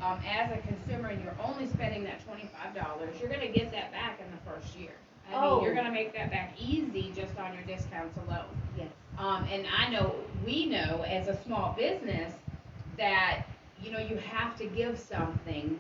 as a consumer, and you're only spending that $25, you're going to get that back in the first year. I mean, you're going to make that back easy just on your discounts alone. Yes. And we know as a small business that you have to give something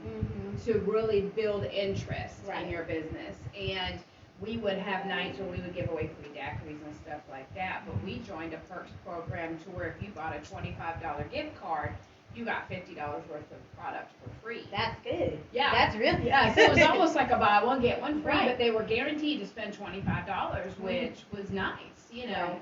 to really build interest in your business. And we would have nights where we would give away free daiquiris and stuff like that. But we joined a Perks program to where if you bought a $25 gift card, you got $50 worth of product for free. That's good. Yeah. That's really good. So it was almost like a buy one, get one free, right. But they were guaranteed to spend $25, which was nice, Right.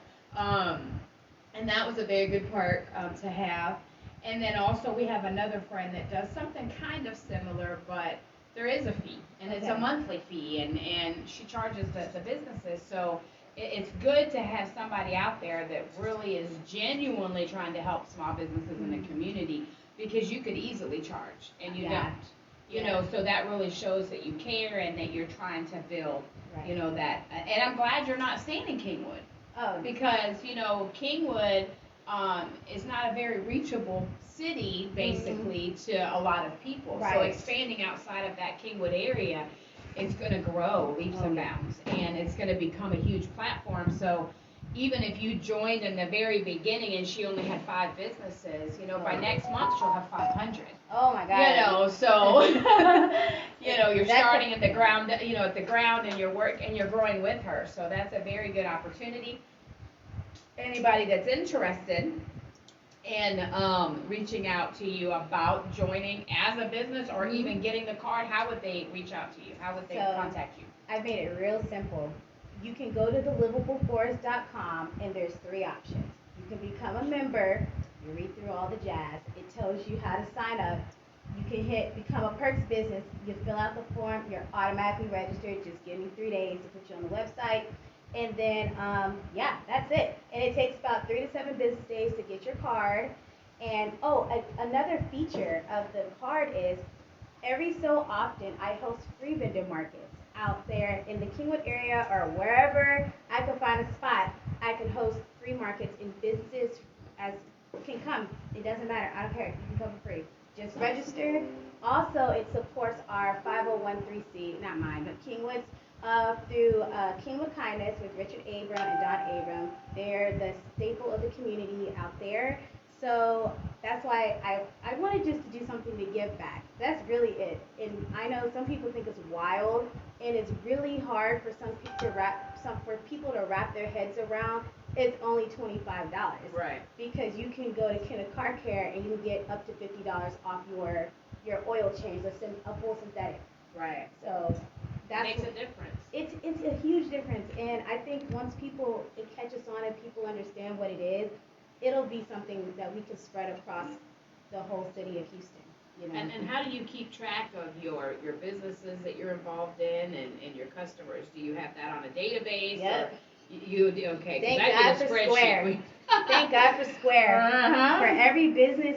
And that was a very good part to have. And then also we have another friend that does something kind of similar, but there is a fee, and it's a monthly fee, and she charges the businesses. So it's good to have somebody out there that really is genuinely trying to help small businesses in the community, because you could easily charge, and you don't. So that really shows that you care and that you're trying to build, that. And I'm glad you're not staying in Kingwood. Oh. Because, Kingwood is not a very reachable city, basically, to a lot of people. Right. So expanding outside of that Kingwood area, it's going to grow leaps and bounds, and it's going to become a huge platform. So even if you joined in the very beginning and she only had 5 businesses, by next month she'll have 500. Oh my God. So you're starting at the ground, and you're growing with her. So that's a very good opportunity. Anybody that's interested in reaching out to you about joining as a business or even getting the card, how would they reach out to you? How would they contact you? I made it real simple. You can go to thelivableforest.com, and there's 3 options. You can become a member. You read through all the jazz. It tells you how to sign up. You can hit become a Perks business. You fill out the form. You're automatically registered. Just give me 3 days to put you on the website. And then, that's it. And it takes about 3 to 7 business days to get your card. And, another feature of the card is every so often I host free vendor markets out there in the Kingwood area or wherever I can find a spot. I can host free markets, and businesses can come. It doesn't matter. I don't care. You can come for free. Just register. Also, it supports our 501(c), not mine, but Kingwood's, through Kingwood Kindness with Richard Abram and Don Abram. They're the staple of the community out there. So that's why I wanted just to do something to give back. That's really it. And I know some people think it's wild, and it's really hard for people to wrap their heads around. It's only $25. Right. Because you can go to Kenna Car Care and you can get up to $50 off your oil change, a full synthetic. Right. So that makes a difference. It's a huge difference, and I think once it catches on and people understand what it is, it'll be something that we can spread across the whole city of Houston. And how do you keep track of your businesses that you're involved in and your customers? Do you have that on a database? Yep. You do, okay. Thank God for Square. Thank God for Square. For every business,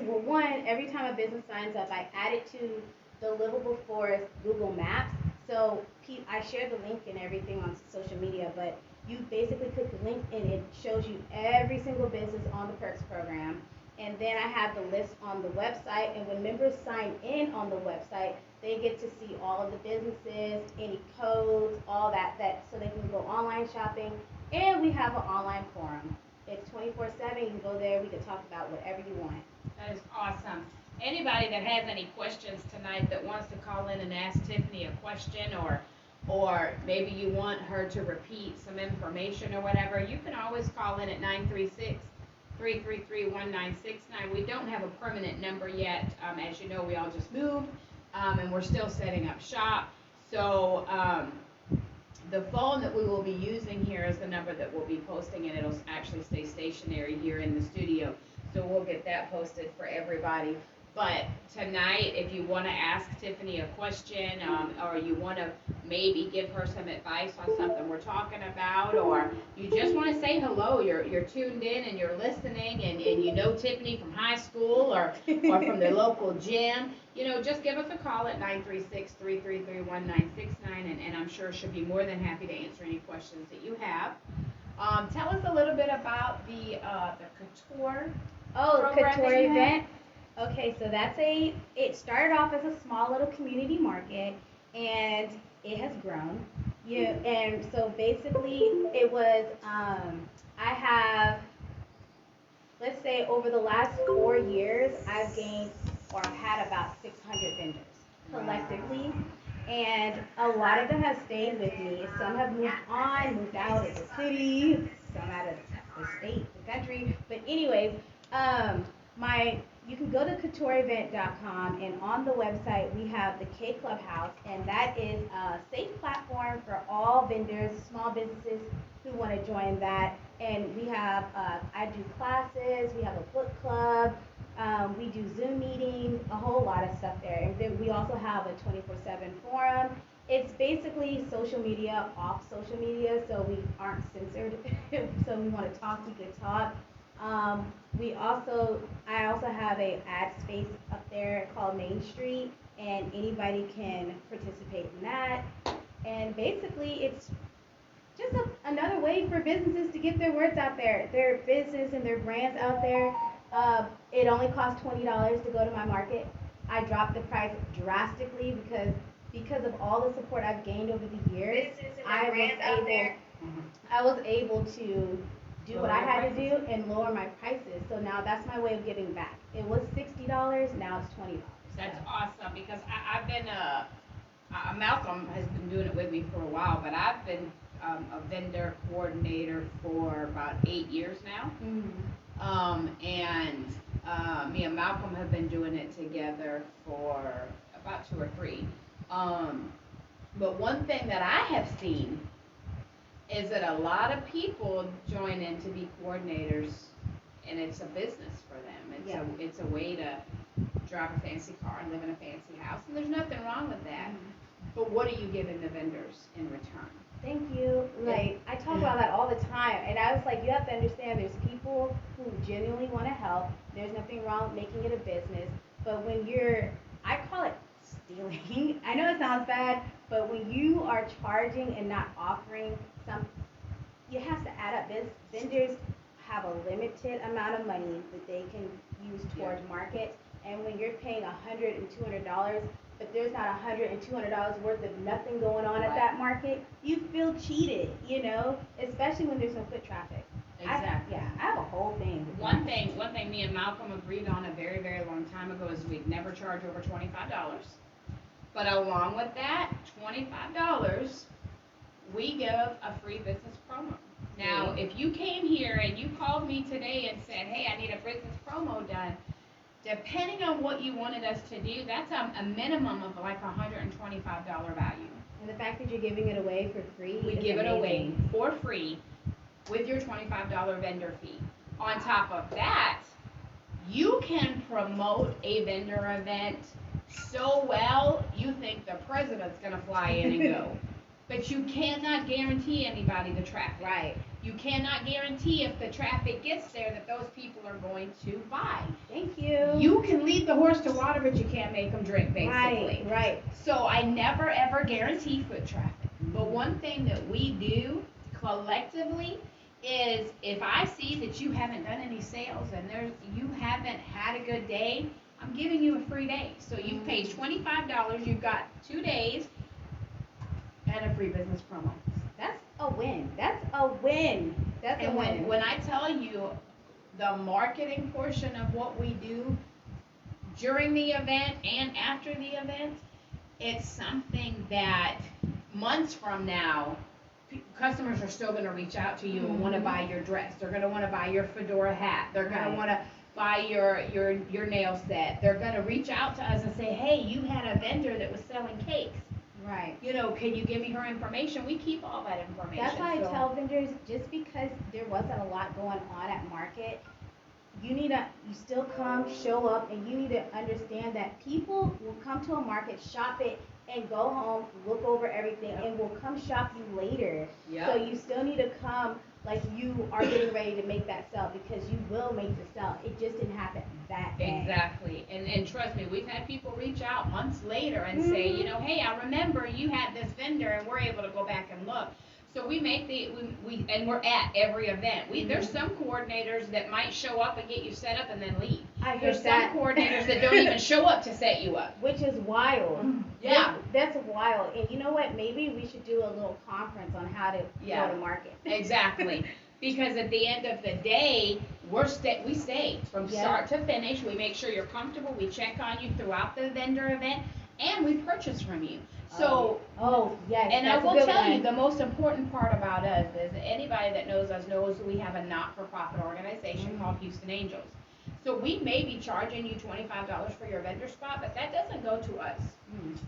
every time a business signs up, I add it to the Livable Forest Google Maps. So I share the link and everything on social media, but you basically click the link and it shows you every single business on the Perks program. And then I have the list on the website, and when members sign in on the website, they get to see all of the businesses, any codes, all that so they can go online shopping. And we have an online forum. It's 24/7. You can go there. We can talk about whatever you want. That is awesome. Anybody that has any questions tonight that wants to call in and ask Tiffany a question, or maybe you want her to repeat some information or whatever, you can always call in at 936-333-1969. We don't have a permanent number yet. As you know, we all just moved, and we're still setting up shop. So the phone that we will be using here is the number that we'll be posting, and it'll actually stay stationary here in the studio. So we'll get that posted for everybody. But tonight, if you want to ask Tiffany a question, or you want to maybe give her some advice on something we're talking about, or you just want to say hello, you're tuned in and you're listening, and you know Tiffany from high school or from the local gym, just give us a call at 936-333-1969, and I'm sure she'll be more than happy to answer any questions that you have. Tell us a little bit about the Couture. Couture Event. Okay, so it started off as a small little community market and it has grown. Yeah, and so basically it was, I have, let's say over the last 4 years, I've gained or I've had about 600 vendors collectively. And a lot of them have stayed with me. Some have moved on, moved out of the city, some out of the state, the country. But anyways, my you can go to coutureevent.com, and on the website we have the K Clubhouse, and that is a safe platform for all vendors, small businesses who want to join that. And we have, I do classes, we have a book club, we do Zoom meetings, a whole lot of stuff there. And then we also have a 24/7 forum. It's basically social media off social media, so we aren't censored. So we want to talk, we could talk. I also have a ad space up there called Main Street, and anybody can participate in that. And basically, it's just another way for businesses to get their words out there, their business and their brands out there. It only costs $20 to go to my market. I dropped the price drastically because of all the support I've gained over the years. I was able to do what I had to do and lower my prices. So now that's my way of giving back. It was $60, now it's $20. That's awesome because I've been Malcolm has been doing it with me for a while, but I've been a vendor coordinator for about 8 years now. And me and Malcolm have been doing it together for about 2 or 3. But one thing that I have seen is that a lot of people join in to be coordinators, and it's a business for them. It's a way to drive a fancy car and live in a fancy house, and there's nothing wrong with that. But what are you giving the vendors in return? Thank you. Like, I talk about that all the time, and I was like, you have to understand there's people who genuinely want to help. There's nothing wrong with making it a business, but when I call it stealing. I know it sounds bad, but when you are charging and not offering some, you have to add up. Vendors have a limited amount of money that they can use towards market, and when you're paying $100 and $200, but there's not $100 and $200 worth of nothing going on at that market, you feel cheated, especially when there's no foot traffic. Exactly. I have a whole thing. One thing me and Malcolm agreed on a very, very long time ago is we'd never charge over $25. But along with that, $25, we give a free business promo. Now, if you came here and you called me today and said, hey, I need a business promo done, depending on what you wanted us to do, that's a minimum of like $125 value. And the fact that you're giving it away for free, we give it away for free with your $25 vendor fee. On top of that, you can promote a vendor event so well, you think the president's going to fly in and go. But you cannot guarantee anybody the traffic. Right. You cannot guarantee if the traffic gets there that those people are going to buy. Thank you. You can lead the horse to water, but you can't make them drink, basically. Right. So I never, ever guarantee foot traffic. But one thing that we do collectively is if I see that you haven't done any sales and you haven't had a good day, I'm giving you a free day. So you've paid $25, you've got 2 days, and a free business promo. That's a win. That's a win. When I tell you the marketing portion of what we do during the event and after the event, it's something that months from now, customers are still going to reach out to you and want to buy your dress. They're going to want to buy your fedora hat. They're going to want to buy your nail set. They're going to reach out to us and say, hey, you had a vendor that was selling cakes. Right. Can you give me her information? We keep all that information. That's why I tell vendors, just because there wasn't a lot going on at market, you still come, show up, and you need to understand that people will come to a market, shop it, and go home, look over everything, and will come shop you later. So you still need to come like you are getting ready to make that sale, because you will make the sale. It just didn't happen that day. Exactly. And trust me, we've had people reach out months later and say, hey, I remember you had this vendor, and we're able to go back and look. So we make and we're at every event. There's some coordinators that might show up and get you set up and then leave. There's some coordinators that don't even show up to set you up. Which is wild. Yeah. That's wild. And you know what? Maybe we should do a little conference on how to go to market. Exactly. Because at the end of the day, we stay from start to finish. We make sure you're comfortable. We check on you throughout the vendor event, and we purchase from you. So, yes. And I will tell you, the most important part about us is anybody that knows us knows we have a not-for-profit organization called Houston Angels. So we may be charging you $25 for your vendor spot, but that doesn't go to us.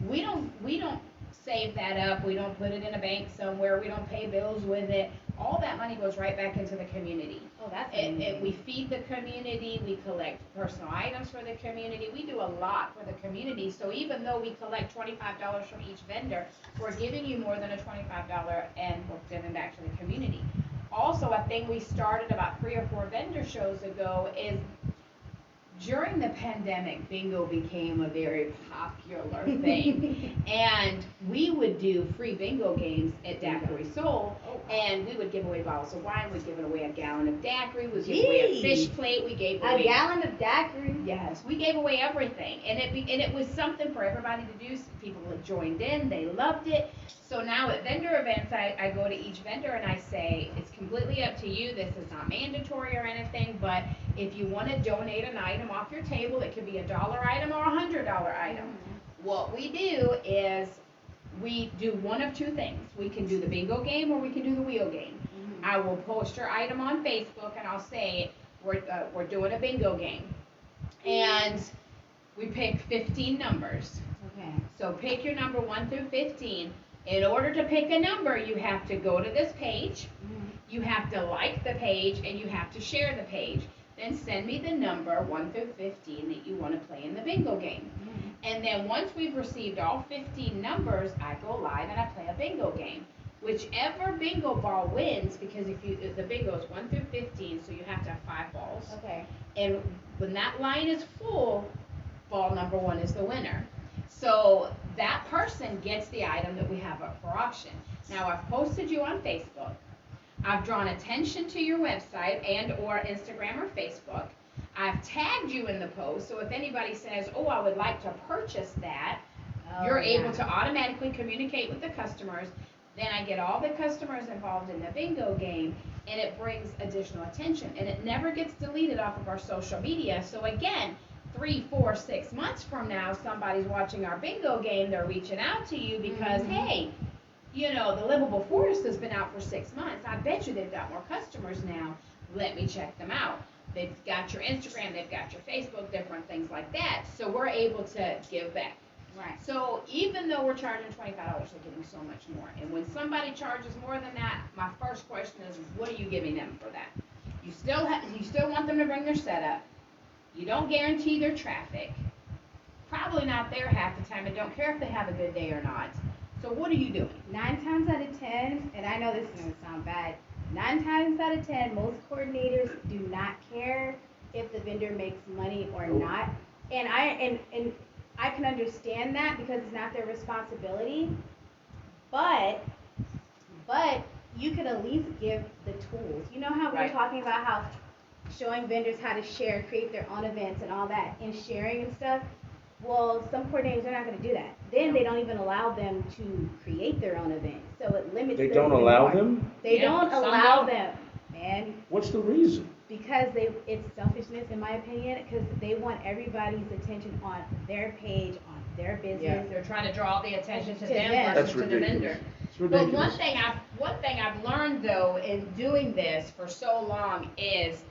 We don't save that up. We don't put it in a bank somewhere. We don't pay bills with it. All that money goes right back into the community. Oh, that's amazing. We feed the community. We collect personal items for the community. We do a lot for the community. So even though we collect $25 from each vendor, we're giving you more than a $25 and we're giving back to the community. Also, a thing we started about 3 or 4 vendor shows ago is during the pandemic, bingo became a very popular thing. And we would do free bingo games at Daiquiri Soul, and we would give away bottles of wine. We'd give away a gallon of daiquiri. We'd give away a fish plate. We gave away a gallon of daiquiri. Yes, we gave away everything, and it was something for everybody to do. People joined in. They loved it. So now at vendor events, I go to each vendor and I say, it's completely up to you. This is not mandatory or anything, but if you want to donate an item off your table, it could be $1 item or $100 item. What we do is we do one of 2 things. We can do the bingo game or we can do the wheel game. I will post your item on Facebook and I'll say we're doing a bingo game, and we pick 15 numbers. Okay. So pick your number 1 through 15. In order to pick a number, you have to go to this page, you have to like the page, and you have to share the page. Then send me the number 1 through 15 that you want to play in the bingo game. And then once we've received all 15 numbers, I go live and I play a bingo game. Whichever bingo ball wins, because if the bingo is 1 through 15, so you have to have 5 balls. Okay. And when that line is full, ball number 1 is the winner. So that person gets the item that we have up for auction. Now, I've posted you on Facebook. I've drawn attention to your website and or Instagram or Facebook. I've tagged you in the post, so if anybody says, oh, I would like to purchase that, you're able to automatically communicate with the customers. Then I get all the customers involved in the bingo game, and it brings additional attention. And it never gets deleted off of our social media. So again, 3, 4, 6 months from now, somebody's watching our bingo game, they're reaching out to you because, hey, you know, the Livable Forest has been out for 6 months. I bet you they've got more customers now. Let me check them out. They've got your Instagram, they've got your Facebook, different things like that. So we're able to give back. Right. So even though we're charging $25, we're giving so much more. And when somebody charges more than that, my first question is, what are you giving them for that? You still want them to bring their setup. You don't guarantee their traffic. Probably not there half the time, and don't care if they have a good day or not. So what are you doing? 9 times out of 10, and I know this is going to sound bad, 9 times out of 10, most coordinators do not care if the vendor makes money or not. And I can understand that because it's not their responsibility. But you could at least give the tools. You know how we're talking about how showing vendors how to share, create their own events and all that, and sharing and stuff? Well, some coordinators are not going to do that. Then they don't even allow them to create their own event. So it limits them. They don't allow them? They don't allow them, man. What's the reason? Because it's selfishness, in my opinion, because they want everybody's attention on their page, on their business. Yeah, they're trying to draw the attention to them That's versus to the ridiculous. vendor. It's ridiculous. But one thing I've learned though in doing this for so long is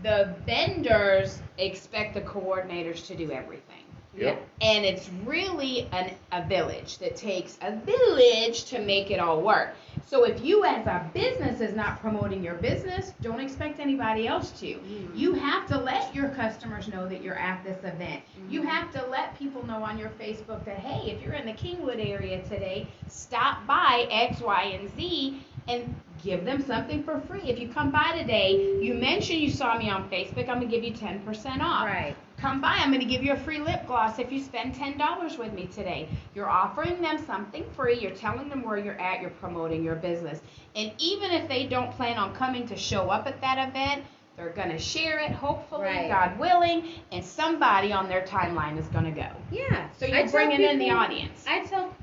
the vendors expect the coordinators to do everything. Yep. And it's really a village that takes a village to make it all work. So if you as a business is not promoting your business, don't expect anybody else to. You have to let your customers know that you're at this event. You have to let people know on your Facebook that, hey, if you're in the Kingwood area today, stop by X, Y, and Z and give them something for free. If you come by today, you mention you saw me on Facebook, I'm going to give you 10% off. Right. Come by, I'm going to give you a free lip gloss if you spend $10 with me today. You're offering them something free. You're telling them where you're at. You're promoting your business. And even if they don't plan on coming to show up at that event, they're going to share it, hopefully, Right. God willing, and somebody on their timeline is going to go. Yeah. So you're bringing in the audience. I tell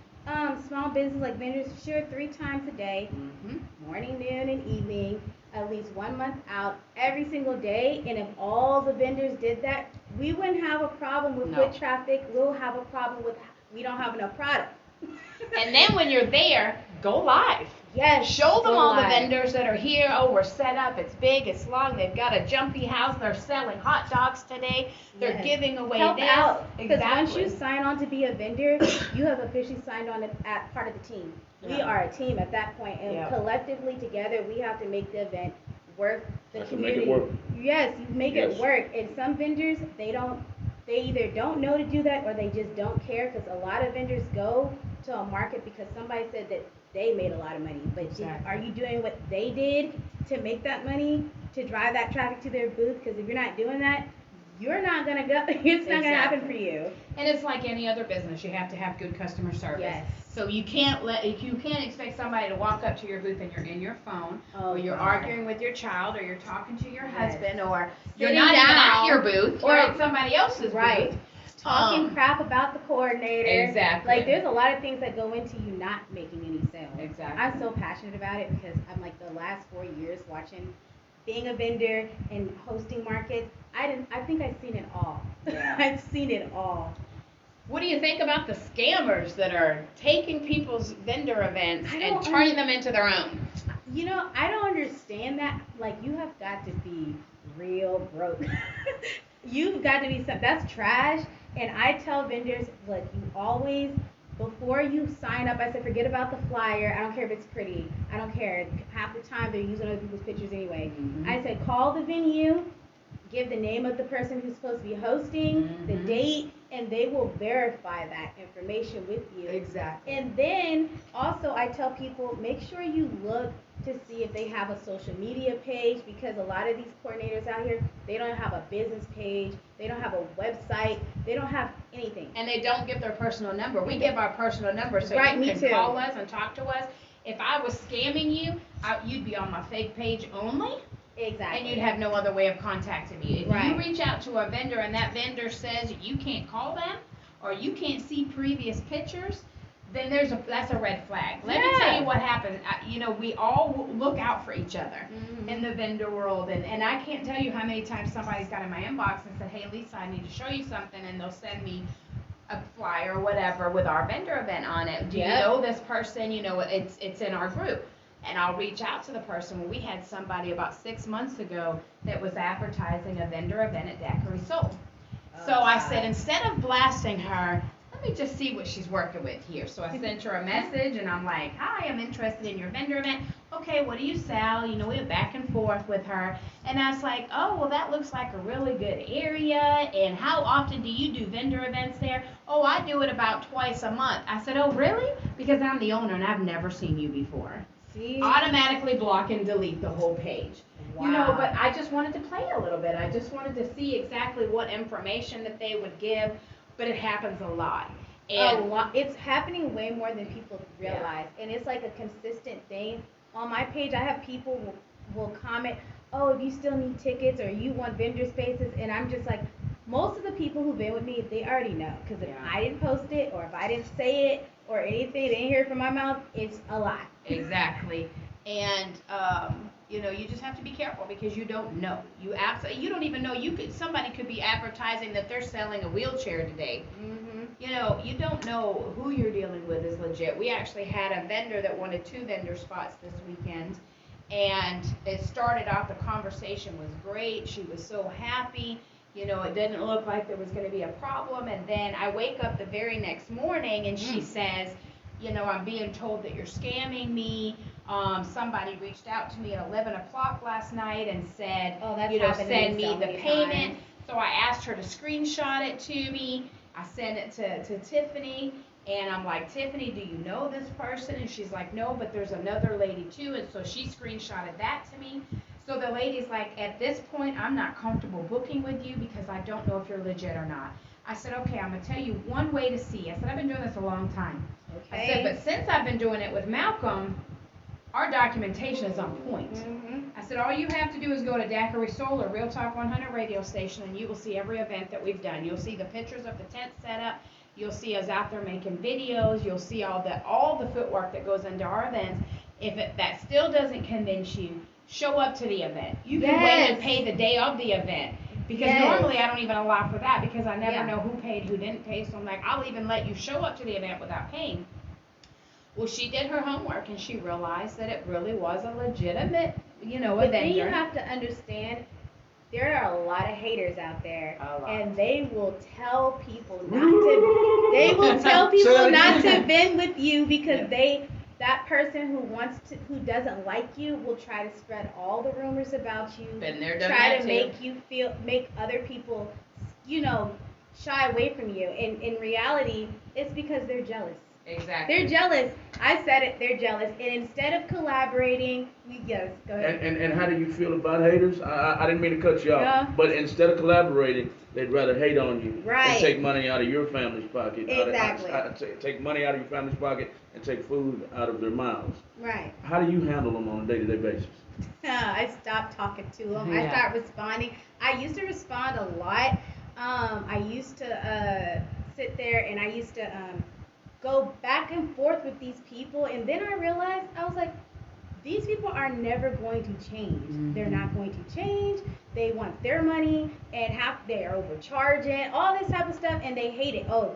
small business like vendors share 3 times a day, Mm-hmm. morning, noon, and evening, at least 1 month out, every single day. And if all the vendors did that, we wouldn't have a problem with foot traffic. We'll have a problem with we don't have enough product. And then when you're there, go live. Yes. Show them go all live. the vendors that are here. Oh, we're set up. It's big. It's long. They've got a jumpy house. They're selling hot dogs today. They're Yes. giving away Help this. out. Because Exactly. once you sign on to be a vendor, you have officially signed on as part of the team. We Yeah. are a team at that point, and Yeah. collectively together, we have to make the event work. The Have to make community. it work. Yes, you make Yes. it work. And some vendors, they either don't know to do that or they just don't care. Because a lot of vendors go to a market because somebody said that they made a lot of money. But Exactly. are you doing what they did to make that money, to drive that traffic to their booth? Because if you're not doing that, you're not gonna go. It's not gonna happen for you. And it's like any other business. You have to have good customer service. Yes. So you can't expect somebody to walk up to your booth and you're in your phone, Oh, or you're God. arguing with your child, or you're talking to your Yes. husband, or you're Sitting not even at down, your booth, or- you're at somebody else's Right. booth. Talking crap about the coordinator. Exactly. Like there's a lot of things that go into you not making any sales. Exactly. I'm so passionate about it because I'm like the last 4 years watching, being a vendor and hosting markets. I think I've seen it all. Yeah. I've seen it all. What do you think about the scammers that are taking people's vendor events I and don't turning them into their own? You know, I don't understand that. Like, you have got to be real broke. You've got to be that's trash. And I tell vendors, look, you always, before you sign up, I said, forget about the flyer. I don't care if it's pretty. I don't care. Half the time they're using other people's pictures anyway. Mhm. I said, call the venue, give the name of the person who's supposed to be hosting, the Mhm. date, and they will verify that information with you. Exactly. And then also I tell people, make sure you look to see if they have a social media page, because a lot of these coordinators out here, they don't have a business page, they don't have a website, they don't have anything. And they don't give their personal number. We give our personal number so Right, you me can too. call us and talk to us. If I was scamming you, you'd be on my fake page only, Exactly. and you'd have no other way of contacting me. If you Right. reach out to a vendor and that vendor says you can't call them or you can't see previous pictures, then that's a red flag. Let me tell Yeah. you what happened. We all look out for each other Mhm. in the vendor world, and I can't tell you how many times somebody's got in my inbox and said, hey Lisa, I need to show you something, and they'll send me a flyer or whatever with our vendor event on it. Do you Yep. know this person? It's in our group. And I'll reach out to the person. Well, we had somebody about 6 months ago that was advertising a vendor event at Daiquiri Soul. So I said, instead of blasting her, let me just see what she's working with here. So I sent her a message, and I'm like, hi, I'm interested in your vendor event. Okay, what do you sell? We went back and forth with her. And I was like, oh, well, that looks like a really good area. And how often do you do vendor events there? Oh, I do it about twice a month. I said, oh, really? Because I'm the owner, and I've never seen you before. See? Automatically block and delete the whole page. Wow. But I just wanted to play a little bit. I just wanted to see exactly what information that they would give, but it happens a lot. And It's happening way more than people realize, and it's like a consistent thing. On my page, I have people will comment, oh, if you still need tickets or you want vendor spaces, and I'm just like, most of the people who've been with me, they already know, because if Yeah. I didn't post it or if I didn't say it or anything, they didn't hear it from my mouth, it's a lie. Exactly. And you just have to be careful because you don't know. You don't even know. Somebody could be advertising that they're selling a wheelchair today. Mm-hmm. You don't know who you're dealing with is legit. We actually had a vendor that wanted 2 vendor spots this weekend, and it started off, the conversation was great. She was so happy. It didn't look like there was going to be a problem. And then I wake up the very next morning, and she says, I'm being told that you're scamming me. Somebody reached out to me at 11 o'clock last night and said, Oh, that's happened to send me me so the many payment. times. So I asked her to screenshot it to me. I sent it to Tiffany, And I'm like, Tiffany, do you know this person? And she's like, no, but there's another lady too. And so she screenshotted that to me. So the lady's like, at this point, I'm not comfortable booking with you because I don't know if you're legit or not. I said, okay, I'm going to tell you one way to see. I said, I've been doing this a long time. Okay. I said, but since I've been doing it with Malcolm, our documentation is on point. I said, all you have to do is go to Daiquiri Solar, Real Talk 100 radio station, and you will see every event that we've done. You'll see the pictures of the tent setup. You'll see us out there making videos. You'll see all the footwork that goes into our events. If that still doesn't convince you, show up to the event. You can wait and pay the day of the event. Because normally I don't even allow for that because I never know who paid, who didn't pay. So I'm like, I'll even let you show up to the event without paying. Well, she did her homework and she realized that it really was a legitimate, event. But then you have to understand, there are a lot of haters out there, and they will tell people not to. They will tell people not to vend with you because that person who doesn't like you will try to spread all the rumors about you. Been there, done try that to too. make other people, shy away from you. And in reality, it's because they're jealous. Exactly. They're jealous. I said it. They're jealous. And instead of collaborating, go ahead. And how do you feel about haters? I didn't mean to cut you off, Yeah. but instead of collaborating, they'd rather hate on you Right. and take money out of your family's pocket. Exactly. Take money out of your family's pocket and take food out of their mouths. Right. How do you handle them on a day-to-day basis? I stopped talking to them. Yeah. I stopped responding. I used to respond a lot. I used to sit there and I used to go back and forth with these people. And then I realized, I was like, these people are never going to change. They're not going to change. They want their money and they're overcharging, all this type of stuff, and they hate it. Oh,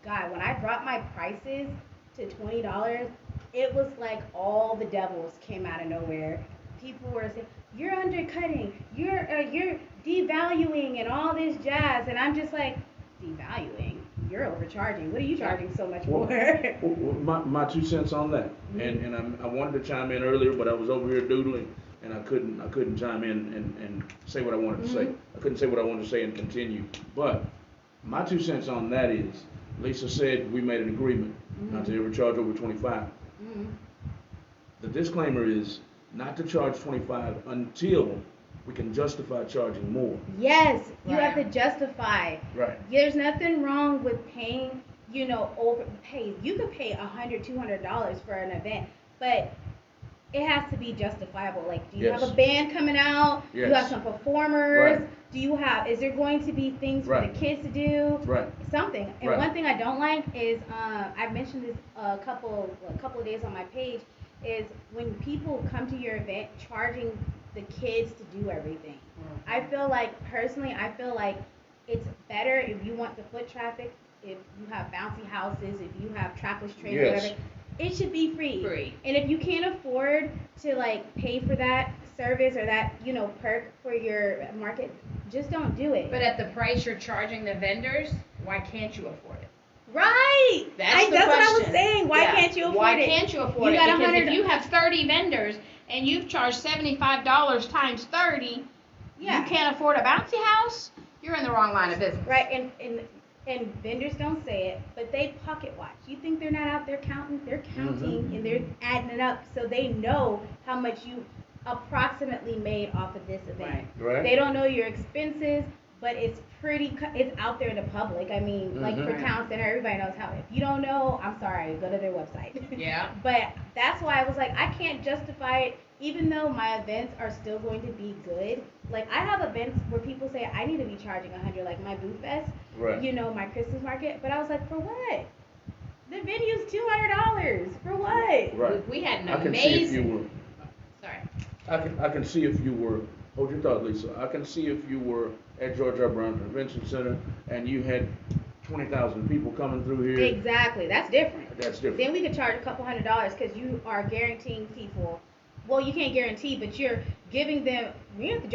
God, when I dropped my prices to $20, it was like all the devils came out of nowhere. People were saying, you're undercutting, you're devaluing and all this jazz. And I'm just like, devaluing? You're overcharging. What are you charging so much for? My 2 cents on that. And I wanted to chime in earlier, but I was over here doodling, and I couldn't chime in and say what I wanted to say. I couldn't say what I wanted to say and continue. But my 2 cents on that is, Lisa said we made an agreement not to ever charge over 25. The disclaimer is not to charge 25 until we can justify charging more. Yes, you have to justify. Right. There's nothing wrong with paying, overpay. You could pay $100, $200 for an event, but it has to be justifiable. Like, do you have a band coming out? Yes. Do you have some performers? Right. Is there going to be things for the kids to do? Right. Something. And one thing I don't like is, I mentioned this a couple of days on my page, is when people come to your event charging the kids to do everything. I feel like it's better if you want the foot traffic, if you have bouncy houses, if you have trackless trailers, whatever, it should be free. And if you can't afford to pay for that service or that perk for your market, just don't do it. But at the price you're charging the vendors, why can't you afford it? Right. That's what I was saying. Why can't you afford it? Why can't you afford it? Because if you have 30 vendors and you've charged $75 times 30, you can't afford a bouncy house, you're in the wrong line of business. Right, and vendors don't say it, but they pocket watch. You think they're not out there counting? They're counting and they're adding it up so they know how much you approximately made off of this event. Right. They don't know your expenses, but it's out there in the public. I mean, like for Town Center, everybody knows how. If you don't know, I'm sorry, go to their website. Yeah. But that's why I was like, I can't justify it, even though my events are still going to be good. Like, I have events where people say I need to be charging $100, like my Boo Fest, my Christmas market. But I was like, for what? The venue's $200. For what? Right. We had an I can amazing. see if you were. Sorry. I can see if you were. Hold your thought, Lisa. I can see if you were at George R. Brown Convention Center and you had 20,000 people coming through here. Exactly. That's different. That's different. Then we could charge a couple $100 because you are guaranteeing people. Well, you can't guarantee, but you're giving them. You're at the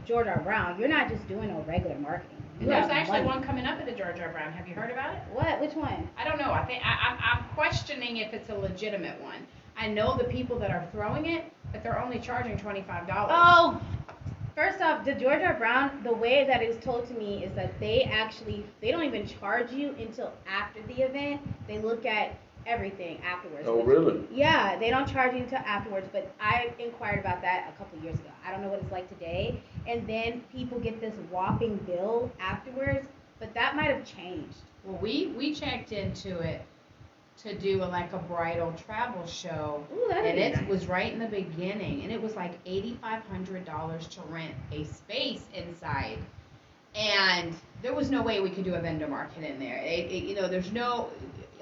George R. Brown. You're not just doing no regular marketing. There's actually one coming up at the George R. Brown. Have you heard about it? What? Which one? I don't know. I think I'm questioning if it's a legitimate one. I know the people that are throwing it, but they're only charging $25. Oh, First off, the George R. Brown, the way that it's told to me is that they don't even charge you until after the event. They look at everything afterwards. Oh, really? Yeah, they don't charge you until afterwards, but I inquired about that a couple years ago. I don't know what it's like today. And then people get this whopping bill afterwards, but that might have changed. Well, we checked into it to do like a bridal travel show. Ooh, that'd and be it nice. was right in the beginning, and it was like $8,500 to rent a space inside, and there was no way we could do a vendor market in there. There's no.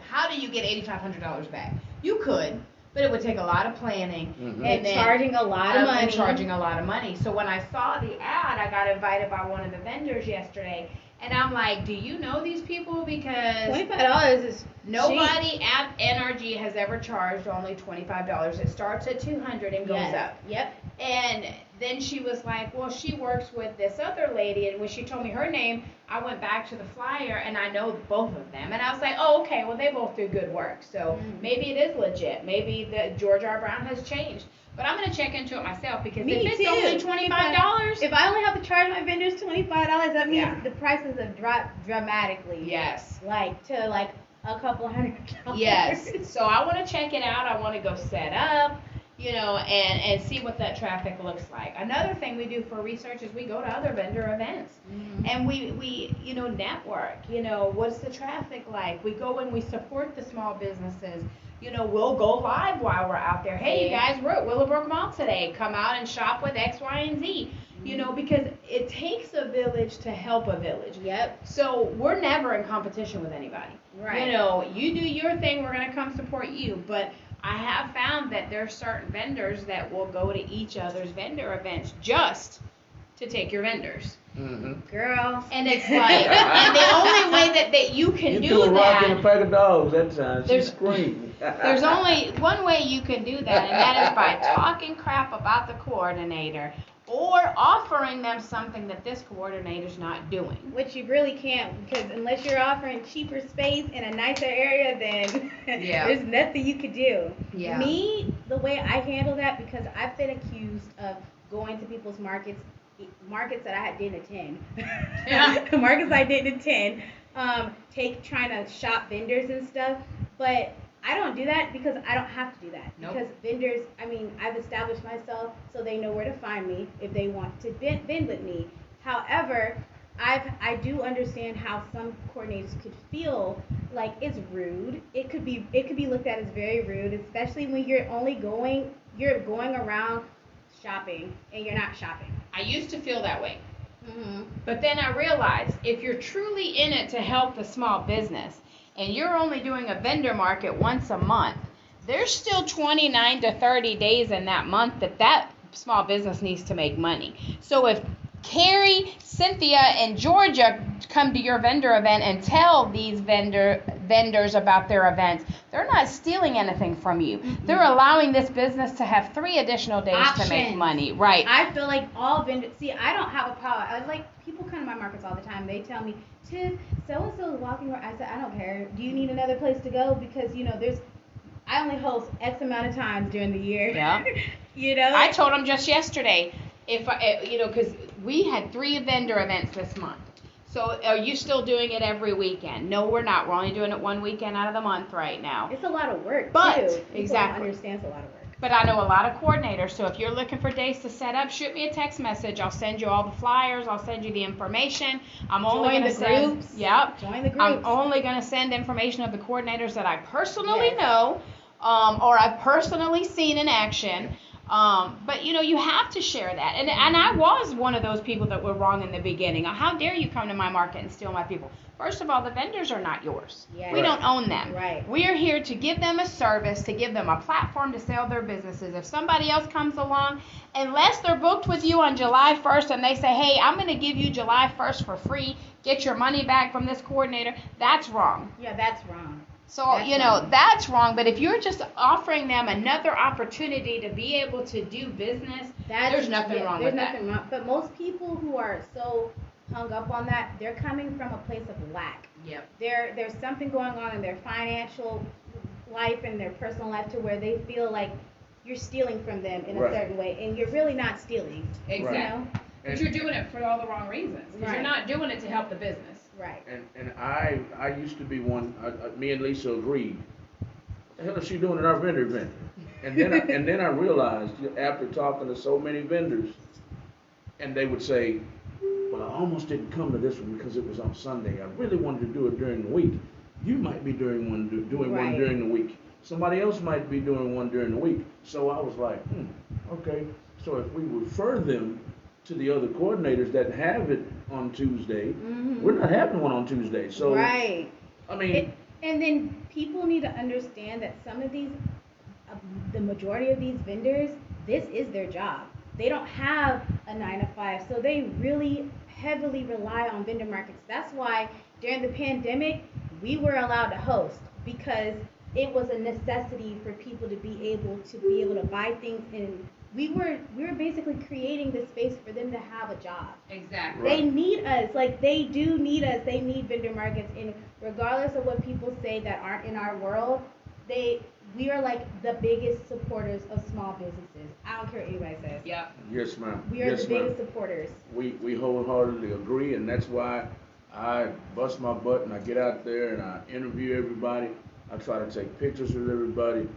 How do you get $8,500 back? You could, but it would take a lot of planning And charging a lot of money. And charging a lot of money. So when I saw the ad, I got invited by one of the vendors yesterday. And I'm like, do you know these people? Because $25 is nobody cheap. at NRG has ever charged only $25. It starts at $200 and goes up. Yep. And then she was like, well, she works with this other lady. And when she told me her name, I went back to the flyer, and I know both of them. And I was like, oh, okay, well, they both do good work. So maybe it is legit. Maybe the George R. Brown has changed. But I'm going to check into it myself, because Me if it's too. only $25. If I only have to charge my vendors $25, that means the prices have dropped dramatically. Yes. Like to like a couple $100. Yes. So I want to check it out. I want to go set up, and see what that traffic looks like. Another thing we do for research is we go to other vendor events, and we network. What's the traffic like? We go and we support the small businesses. We'll go live while we're out there. Hey, you guys, we're at Willowbrook Mall today. Come out and shop with X, Y, and Z. Because it takes a village to help a village. Yep. So we're never in competition with anybody. Right. You do your thing, we're going to come support you. But I have found that there are certain vendors that will go to each other's vendor events just to take your vendors. Girl. And it's like, and the only way that you can do threw a rock in a that, pack of dogs that time. She There's- screamed. there's only one way you can do that, and that is by talking crap about the coordinator or offering them something that this coordinator's not doing. Which you really can't, because unless you're offering cheaper space in a nicer area, then there's nothing you could do. Yeah. Me, the way I handle that, because I've been accused of going to people's markets that I didn't attend. Markets I didn't attend. Trying to shop vendors and stuff, but I don't do that because I don't have to do that. Nope. Because vendors, I've established myself so they know where to find me if they want to vend with me. However, I do understand how some coordinators could feel like it's rude. It could be looked at as very rude, especially when you're going around shopping and you're not shopping. I used to feel that way. But then I realized if you're truly in it to help the small business and you're only doing a vendor market once a month, there's still 29 to 30 days in that month that small business needs to make money. So if Carrie, Cynthia, and Georgia come to your vendor event and tell these vendors about their events, they're not stealing anything from you. They're allowing this business to have 3 additional days to make money. Right. I feel like all vendors, I don't have a problem. I was like, people come to my markets all the time. They tell me, Tiff, so-and-so is walking around. I said, I don't care. Do you need another place to go? Because, I only host X amount of times during the year. Yeah. I told them just yesterday, because we had 3 vendor events this month. So are you still doing it every weekend? No, we're not. We're only doing it one weekend out of the month right now. It's a lot of work, But, too. People exactly. don't understand it's a lot of work. But I know a lot of coordinators, so if you're looking for days to set up, shoot me a text message. I'll send you all the flyers. I'll send you the information. I'm only going to send groups. Yep. Join the groups. I'm only going to send information of the coordinators that I personally know, or I've personally seen in action. But you have to share that. And I was one of those people that were wrong in the beginning. How dare you come to my market and steal my people? First of all, the vendors are not yours. Yes. We don't own them. Right. We are here to give them a service, to give them a platform to sell their businesses. If somebody else comes along, unless they're booked with you on July 1st and they say, hey, I'm going to give you July 1st for free, get your money back from this coordinator, that's wrong. Yeah, that's wrong. So, that's wrong. But if you're just offering them another opportunity to be able to do business, there's nothing wrong with that. There's nothing wrong. But most people who are so hung up on that, they're coming from a place of lack. Yep. There's something going on in their financial life and their personal life to where they feel like you're stealing from them in a certain way, and you're really not stealing. Exactly. But you're doing it for all the wrong reasons, because Right. you're not doing it to help the business. Right. And I used to be one, me and Lisa agreed, what the hell is she doing at our vendor event? And then I realized, after talking to so many vendors, and they would say, well, I almost didn't come to this one because it was on Sunday. I really wanted to do it during the week. You might be doing one Right. during the week. Somebody else might be doing one during the week. So I was like, okay. So if we refer them to the other coordinators that have it on Tuesday, we're not having one on Tuesday. So Right. I mean, And then people need to understand that some of these, the majority of these vendors, this is their job. They don't have a 9 to 5, so they really heavily rely on vendor markets. That's why during the pandemic, we were allowed to host, because it was a necessity for people to be able to buy things, and we were basically creating the space for them to have a job. Exactly. Right. They need us, like they do need us. They need vendor markets, and regardless of what people say that aren't in our world, we are like the biggest supporters of small businesses. I don't care what anybody says. Yep. yes, ma'am. We are Yes, the ma'am. biggest supporters. We wholeheartedly agree, and that's why I bust my butt and I get out there and I interview everybody. I try to take pictures with everybody.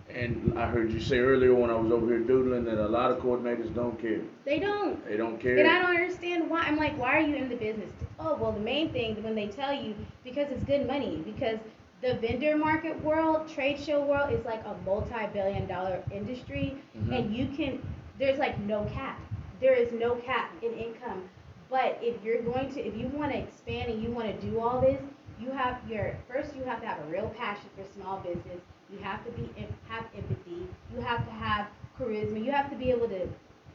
And I heard you say earlier when I was over here doodling that a lot of coordinators don't care. They don't. They don't care. And I don't understand why. I'm like, why are you in the business? Oh, well, the main thing when they tell you, because it's good money, because the vendor market world, trade show world is like a multi-billion-dollar industry, and there's like no cap. There is no cap in income. But if you want to expand and you want to do all this, you have to have a real passion for small business. You have to have empathy. You have to have charisma. You have to be able to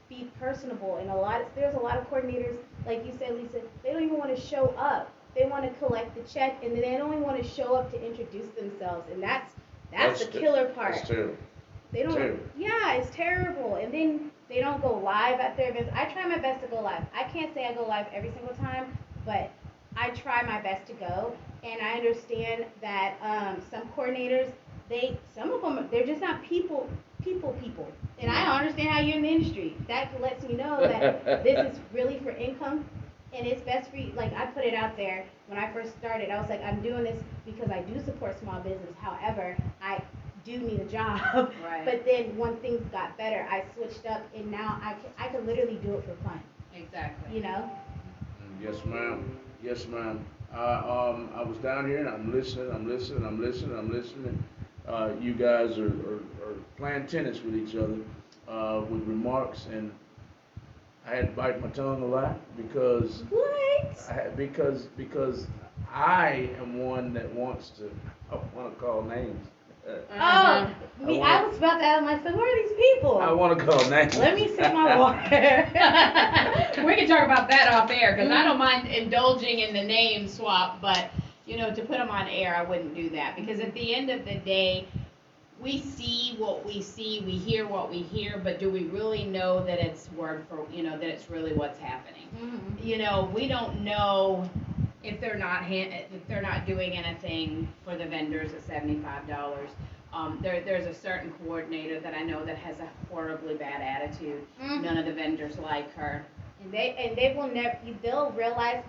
be personable. And there's a lot of coordinators, like you said, Lisa, they don't even want to show up. They want to collect the check, and then they don't even want to show up to introduce themselves. And that's the killer part. That's terrible. They don't. Terrible. Yeah, it's terrible. And then they don't go live at their events. I try my best to go live. I can't say I go live every single time, but I try my best to go. And I understand that some coordinators, some of them, they're just not people. And I don't understand how you're in the industry. That lets me know that this is really for income, and it's best for you. Like, I put it out there when I first started. I was like, I'm doing this because I do support small business. However, I do need a job. Right. But then when things got better, I switched up, and now I can literally do it for fun. Exactly. You know? Yes, ma'am. Yes, ma'am. I was down here and I'm listening. You guys are playing tennis with each other with remarks, and I had to bite my tongue a lot because because I am one that wants to. I want to call names. I was about to ask myself, who are these people? I want to call names. Let me sip my water. We can talk about that off air, because I don't mind indulging in the name swap, but to put them on air, I wouldn't do that, because at the end of the day, we see what we see, we hear what we hear, but do we really know that it's that it's really what's happening? Mm-hmm. We don't know if they're not doing anything for the vendors at $75. There's a certain coordinator that I know that has a horribly bad attitude. None of the vendors like her. And they will never. They'll realize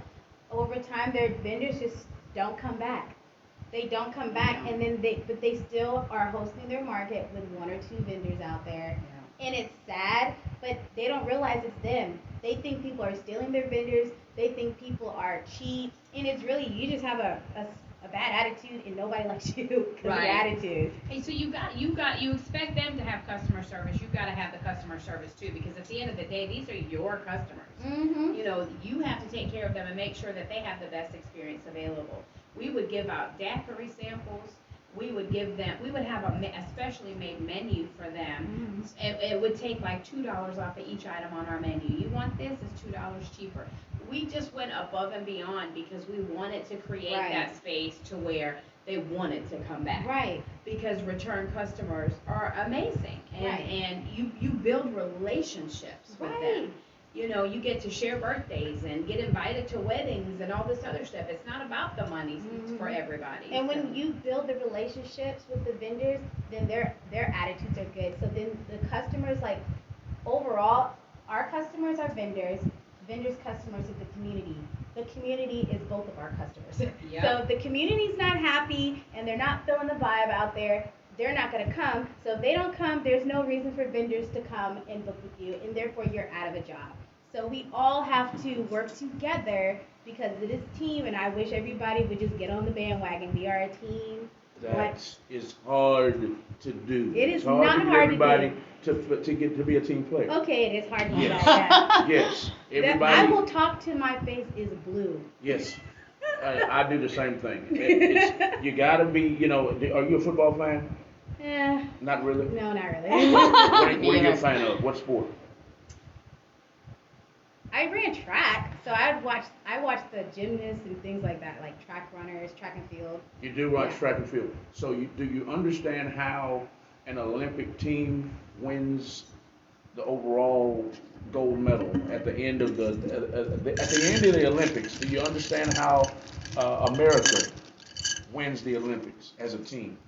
over time their vendors just don't come back. They don't come back, and then they still are hosting their market with 1 or 2 vendors out there. Yeah. And it's sad, but they don't realize it's them. They think people are stealing their vendors. They think people are cheap, and it's really, you just have a bad attitude, and nobody likes you because of your attitude. Hey, so you expect them to have customer service. You've got to have the customer service too, because at the end of the day, these are your customers. Mm-hmm. You have to take care of them and make sure that they have the best experience available. We would give out daiquiri samples. We would have a specially made menu for them. Mm-hmm. It would take like $2 off of each item on our menu. You want this? It's $2 cheaper. We just went above and beyond because we wanted to create that space to where they wanted to come back. Right. Because return customers are amazing. And you build relationships with them. You get to share birthdays and get invited to weddings and all this other stuff. It's not about the money for everybody. And when you build the relationships with the vendors, then their attitudes are good. So then the customers, like, overall, our customers are vendors. vendors, customers of the community. The community is both of our customers. Yep. So if the community's not happy and they're not feeling the vibe out there, they're not going to come. So if they don't come, there's no reason for vendors to come and book with you, and therefore you're out of a job. So we all have to work together because it is a team, and I wish everybody would just get on the bandwagon. We are a team. That is hard to do. It is It's hard not to get hard to everybody do. to get to be a team player. Okay, it is hard to do Yes. that. Yes, That everybody. I will talk to my face is blue. Yes, I do the same thing. You gotta be, are you a football fan? Not really? No, not really. What are you a fan of? What sport? I ran track, so I watched the gymnasts and things like that, like track runners, track and field. You do watch Yeah. track and field. So do you understand how an Olympic team wins the overall gold medal at the end of the Olympics? Do you understand how America wins the Olympics as a team?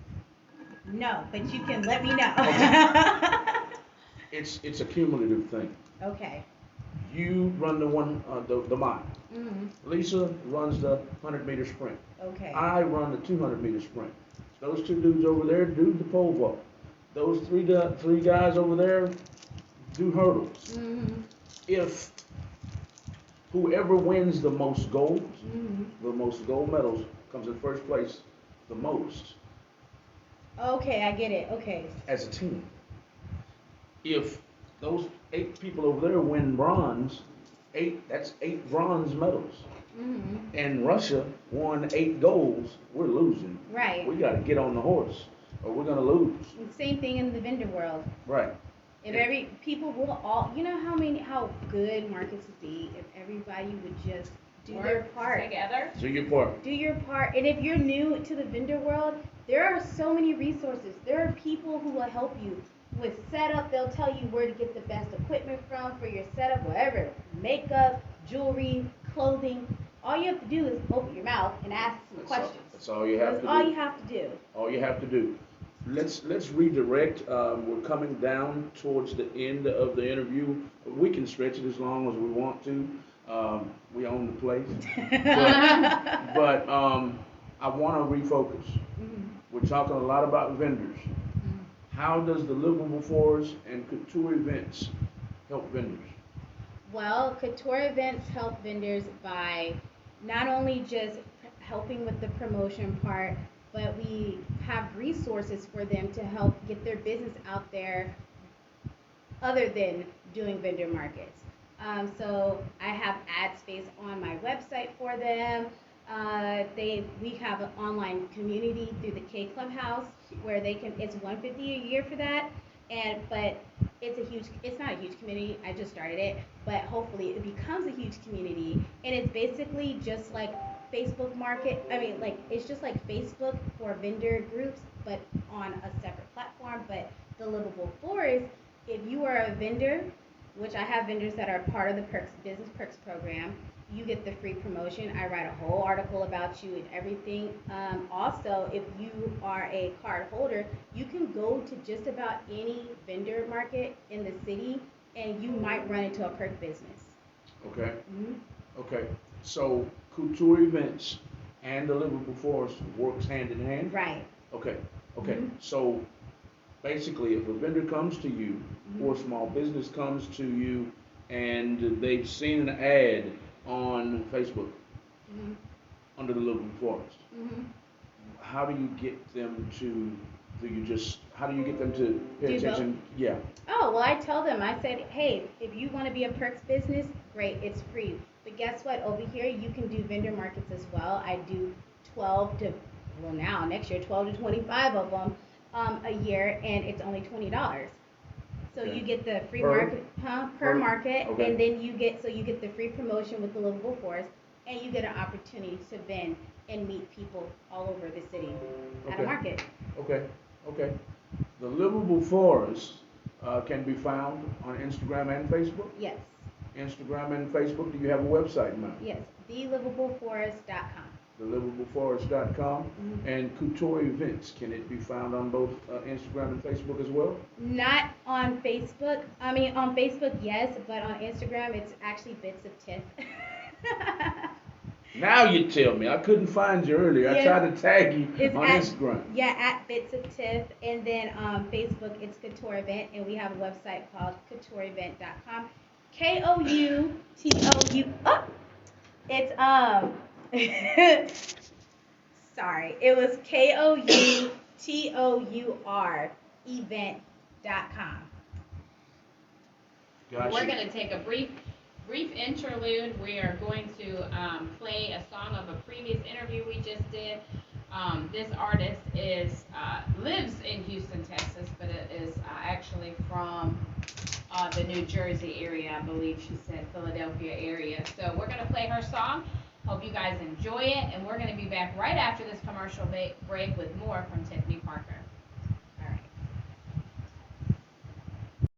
No, but you can let me know. It's a cumulative thing. Okay. You run the mile. Mhm. Lisa runs the 100-meter sprint. Okay. I run the 200-meter sprint. Those two dudes over there do the pole vault. Those three guys over there do hurdles. Mhm. If whoever wins the most golds, Mhm. the most gold medals, comes in first place the most Okay, I get it. Okay. as a team. If those 8 people over there win bronze, that's 8 bronze medals. Mhm. And Russia won 8 golds, we're losing. Right. We got to get on the horse, or we're gonna lose. And same thing in the vendor world. Right. If every people will all, how good markets would be if everybody would just do their Work part. together. Do your part. Do your part. And if you're new to the vendor world, there are so many resources. There are people who will help you with setup. They'll tell you where to get the best equipment from for your setup, whatever. Makeup, jewelry, clothing. All you have to do is open your mouth and ask some questions. That's all you have That's to all do. you have to do. All you have to do. Let's redirect. We're coming down towards the end of the interview. We can stretch it as long as we want to. We own the place. But I want to refocus. Mhm. We're talking a lot about vendors. How does the Livable Forest and Couture Events help vendors? Well, Couture Events help vendors by not only just helping with the promotion part, but we have resources for them to help get their business out there other than doing vendor markets. So I have ad space on my website for them. We have an online community through the K Clubhouse where it's $150 a year for that. But it's not a huge community. I just started it, but hopefully it becomes a huge community. And it's basically just like Facebook Market. It's just like Facebook for vendor groups, but on a separate platform. But the Livable Forest, if you are a vendor, which I have vendors that are part of the Business Perks program, you get the free promotion. I write a whole article about you and everything. Also, if you are a card holder, you can go to just about any vendor market in the city, and you might run into a Perk Business. Okay. Mm-hmm. Okay. So Couture Events and the Livable Forest works hand in hand. Right. Okay. Okay. Mhm. So basically, if a vendor comes to you, Mhm. or a small business comes to you, and they've seen an ad on Facebook Mm-hmm. under the Livable Forest, Mm-hmm. how do you get them to? How do you get them to pay Do attention? Yeah. Oh, well, I tell them, I said, hey, if you want to be a Perks business, great, it's free. But guess what? Over here, you can do vendor markets as well. I do 12 to, well, now, next year, 12 to 25 of them a year, and it's only $20. So Okay. you get the free Per? market, per market, Okay. and then you get the free promotion with the Livable Forest, and you get an opportunity to vend and meet people all over the city at Okay. a market. Okay. Okay. The Livable Forest can be found on Instagram and Facebook. Yes, Instagram and Facebook. Do you have a website now? yes, thelivableforest.com. thelivableforest.com, and Couture Events. Can it be found on both Instagram and Facebook as well? Not on Facebook. I mean, on Facebook, yes, but on Instagram, it's actually Bits of Tiff. Now you tell me. I couldn't find you earlier. I Yeah. tried to tag you on at, Instagram. Yeah, at Bits of Tiff, and then Facebook, it's Couture Event, and we have a website called coutureevent.com. KOUTOU. Oh, it's sorry, it was KOUTOUR event.com. Gotcha. We're going to take a brief interlude. We are going to play a song of a previous interview we just did. This artist lives in Houston, Texas, but it is actually from the New Jersey area. I believe she said Philadelphia area. So we're going to play her song. Hope you guys enjoy it, and we're going to be back right after this commercial break with more from Tiffany Parker.